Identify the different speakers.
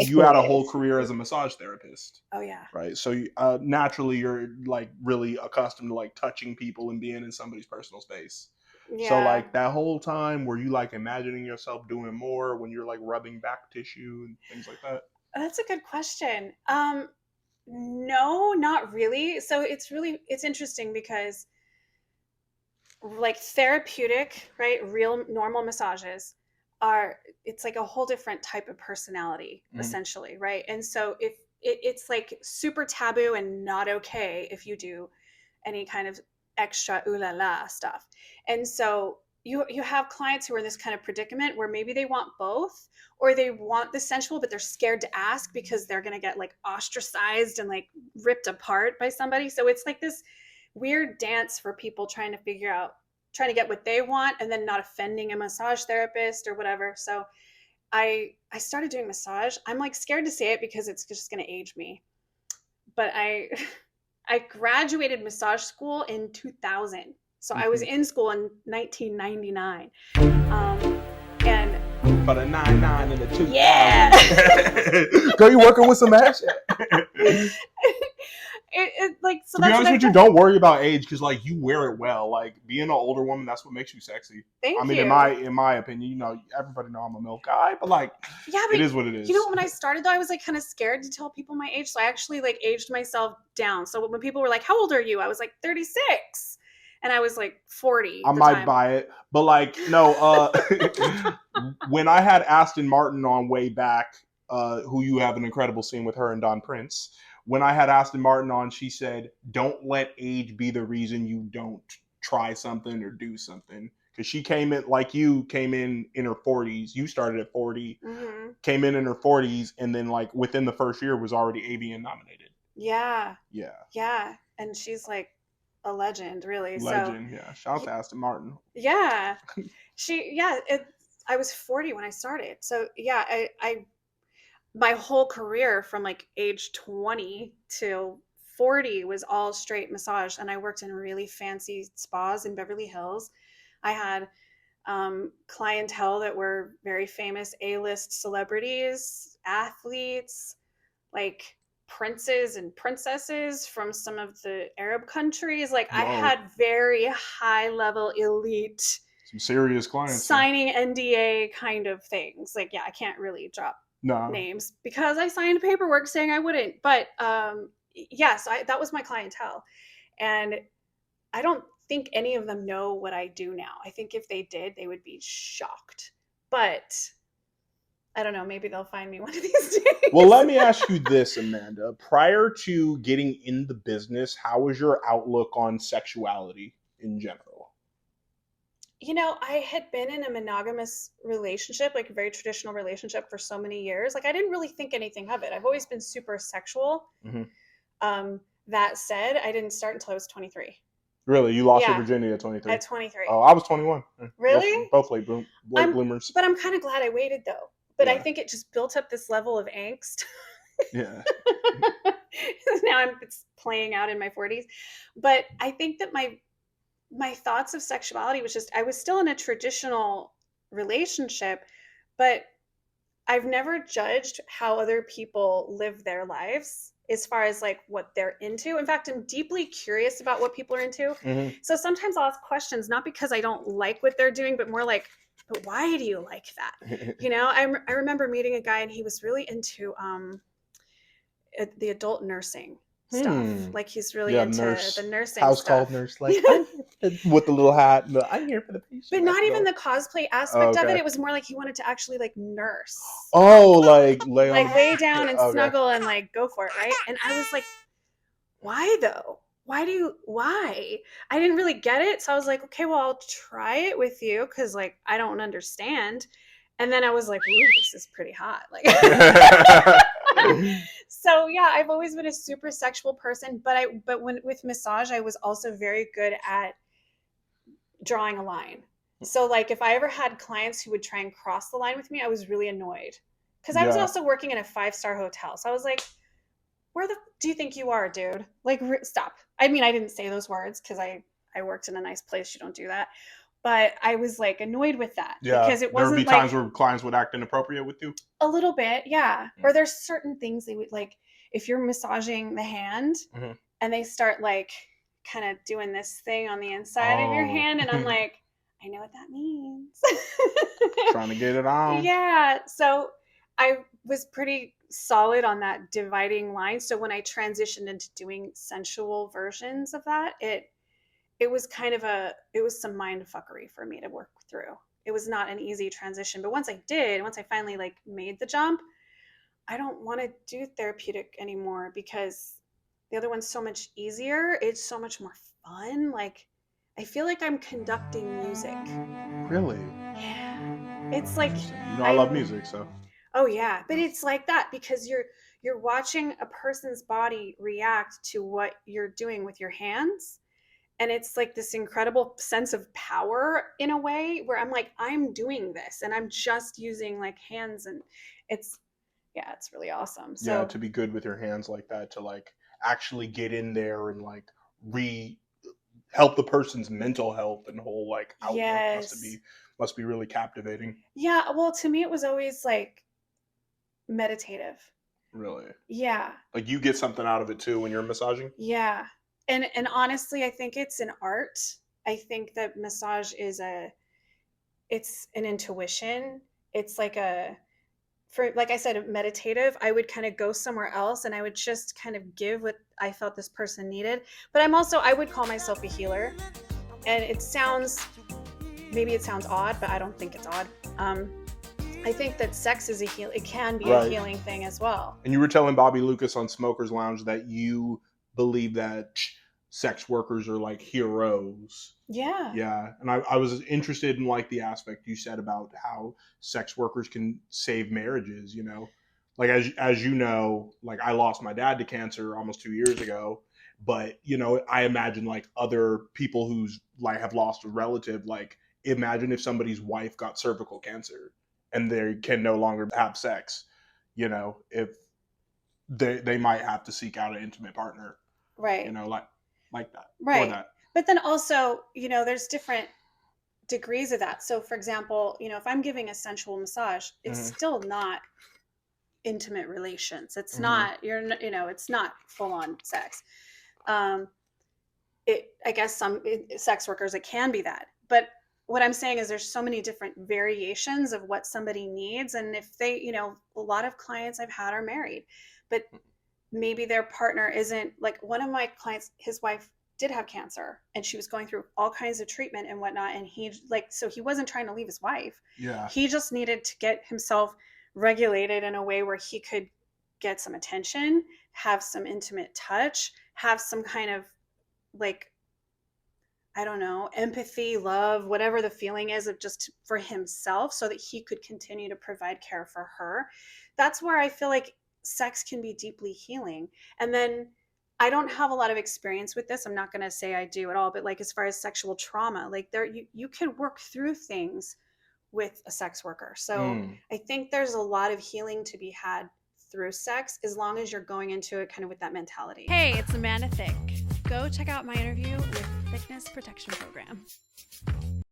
Speaker 1: you had a whole career as a massage therapist.
Speaker 2: Oh yeah.
Speaker 1: Right. So naturally you're like really accustomed to like touching people and being in somebody's personal space.
Speaker 2: Yeah.
Speaker 1: So like that whole time, were you like imagining yourself doing more when you're like rubbing back tissue and things like that?
Speaker 2: That's a good question. No, not really. So it's interesting because like therapeutic, right? Real normal massages it's like a whole different type of personality, essentially, right? And so if it's like super taboo and not okay if you do any kind of extra ooh la la stuff. And so you have clients who are in this kind of predicament where maybe they want both, or they want the sensual but they're scared to ask because they're going to get like ostracized and like ripped apart by somebody. So it's like this weird dance for people trying to get what they want and then not offending a massage therapist or whatever. So I started doing massage. I'm like scared to say it because it's just going to age me. But I I graduated massage school in 2000. So I was in school in 1999. And
Speaker 1: but a 99 and a 2000.
Speaker 2: Yeah.
Speaker 1: Girl, you working with some ass?
Speaker 2: Like, so
Speaker 1: to be honest with you, don't worry about age because like you wear it well. Like being an older woman, that's what makes you sexy.
Speaker 2: Thank you.
Speaker 1: In my opinion, you know, everybody know I'm a milk guy, but like, yeah, but it is what it is.
Speaker 2: You know, when I started though, I was like kind of scared to tell people my age, so I actually like aged myself down. So when people were like, "How old are you?" I was like 36, and I was like 40.
Speaker 1: I might buy it, but like no. When I had Aston Martin on way back, who you have an incredible scene with her and Don Prince. When I had Aston Martin on, she said, "Don't let age be the reason you don't try something or do something." Because she came in like you came in her 40s. You started at 40, came in her 40s, and then like within the first year was already AVN nominated.
Speaker 2: Yeah. And she's like a legend, really.
Speaker 1: Legend, yeah. Shout out to Aston Martin.
Speaker 2: Yeah, I was 40 when I started, so yeah, I my whole career from like age 20 to 40 was all straight massage, and I worked in really fancy spas in Beverly Hills. I had clientele that were very famous A-list celebrities, athletes, like princes and princesses from some of the Arab countries. Like, whoa. I had very high level elite,
Speaker 1: some serious clients
Speaker 2: signing NDA kind of things. Like, yeah, I can't really drop names because I signed paperwork saying I wouldn't. But yes, that was my clientele. And I don't think any of them know what I do now. I think if they did, they would be shocked. But I don't know, maybe they'll find me one of these days.
Speaker 1: Well, let me ask you this, Amanda. Prior to getting in the business, how was your outlook on sexuality in general?
Speaker 2: You know, I had been in a monogamous relationship, like a very traditional relationship for so many years. Like, I didn't really think anything of it. I've always been super sexual. That said, I didn't start until I was 23.
Speaker 1: Really? You lost your virginity at 23?
Speaker 2: At 23.
Speaker 1: Oh, I was 21.
Speaker 2: Really?
Speaker 1: Both late bloomers.
Speaker 2: But I'm kind of glad I waited, though. But I think it just built up this level of angst.
Speaker 1: Yeah.
Speaker 2: Now it's playing out in my 40s. But I think that my thoughts of sexuality was just, I was still in a traditional relationship, but I've never judged how other people live their lives as far as like what they're into. In fact, I'm deeply curious about what people are into. So sometimes I'll ask questions, not because I don't like what they're doing, but more like, but why do you like that? You know, I remember meeting a guy and he was really into the adult nursing stuff. Like, he's really into the nursing
Speaker 1: house
Speaker 2: stuff.
Speaker 1: Called nurse, like with the little hat. I'm here for the patient.
Speaker 2: But not even the cosplay aspect of it. It was more like he wanted to actually like nurse.
Speaker 1: Oh, like lay
Speaker 2: down and snuggle and like go for it, right? And I was like, why though? Why? I didn't really get it. So I was like, okay, well, I'll try it with you because like I don't understand. And then I was like, ooh, this is pretty hot. Like So yeah, I've always been a super sexual person, but when with massage, I was also very good at drawing a line. So like if I ever had clients who would try and cross the line with me, I was really annoyed because I was also working in a 5-star hotel. So I was like, where do you think you are, dude? Like, stop. I mean, I didn't say those words because I worked in a nice place. You don't do that. but I was like annoyed with that
Speaker 1: Yeah.
Speaker 2: because it
Speaker 1: There would be
Speaker 2: wasn't like
Speaker 1: times where clients would act inappropriate with you.
Speaker 2: a little bit, yeah.
Speaker 1: Mm.
Speaker 2: Or there's certain things they would like if you're massaging the hand
Speaker 1: Mhm.
Speaker 2: and they start like kind of doing this thing on the inside of your
Speaker 1: Oh.
Speaker 2: hand, and I'm like, I know what that means.
Speaker 1: Trying to get it on.
Speaker 2: Yeah. So I was pretty solid on that dividing line. So when I transitioned into doing sensual versions of that, it was kind of it was some mind fuckery for me to work through. It was not an easy transition, but once I finally like made the jump, I don't want to do therapeutic anymore because the other one's so much easier. It's so much more fun. Like I feel like I'm conducting music.
Speaker 1: Really?
Speaker 2: Yeah. It's like
Speaker 1: Interesting. You know, I love
Speaker 2: I'm
Speaker 1: music, so.
Speaker 2: oh yeah, but it's like that because you're watching a person's body react to what you're doing with your hands, and it's like this incredible sense of power in a way where I'm like I'm doing this and I'm just using like hands, and it's yeah, it's really awesome.
Speaker 1: Yeah,
Speaker 2: So
Speaker 1: to be good with your hands like that, to like actually get in there and like re help the person's mental health and whole like outlook
Speaker 2: yes.
Speaker 1: must be really captivating.
Speaker 2: Yeah, well to me it was always like meditative.
Speaker 1: Really.
Speaker 2: Yeah.
Speaker 1: Like you get something out of it too when you're massaging?
Speaker 2: Yeah. And honestly, I think it's an art. I think that massage is it's an intuition. It's like a for like I said, meditative. I would kind of go somewhere else and I would just kind of give what I felt this person needed. But I would call myself a healer. And maybe it sounds odd, but I don't think it's odd. I think that sex is it can be a
Speaker 1: Right.
Speaker 2: healing thing as well.
Speaker 1: And you were telling Bobby Lucas on Smokers Lounge that you believe that sex workers are like heroes.
Speaker 2: Yeah.
Speaker 1: Yeah. And I was interested in like the aspect you said about how sex workers can save marriages, you know. Like as you know, like I lost my dad to cancer almost 2 years ago. But, you know, I imagine like other people who's like have lost a relative, like imagine if somebody's wife got cervical cancer and they can no longer have sex, you know, if they might have to seek out an intimate partner, you
Speaker 2: Right.
Speaker 1: know, like that for
Speaker 2: Right.
Speaker 1: that.
Speaker 2: But then also, there's different degrees of that. So, for example, if I'm giving a sensual massage, it's
Speaker 1: Hmm.
Speaker 2: still not intimate relations. It's
Speaker 1: Hmm.
Speaker 2: not, it's not full on sex. Um, I guess sex workers, it can be that. But what I'm saying is there's so many different variations of what somebody needs. And if they, a lot of clients I've had are married, but maybe their partner isn't like one of my clients, his wife did have cancer and she was going through all kinds of treatment and whatnot. And so he wasn't trying to leave his wife.
Speaker 1: Yeah.
Speaker 2: He just needed to get himself regulated in a way where he could get some attention, have some intimate touch, have some kind of like, I don't know, empathy, love, whatever the feeling is of just for himself so that he could continue to provide care for her. That's where I feel like sex can be deeply healing. And then I don't have a lot of experience with this. I'm not going to say I do at all, but like as far as sexual trauma, like you can work through things with a sex worker. So
Speaker 1: Mm.
Speaker 2: I think there's a lot of healing to be had through sex as long as you're going into it kind of with that mentality. Hey, it's Amanda Thickk. Go check out my interview with Thickness Protection Program.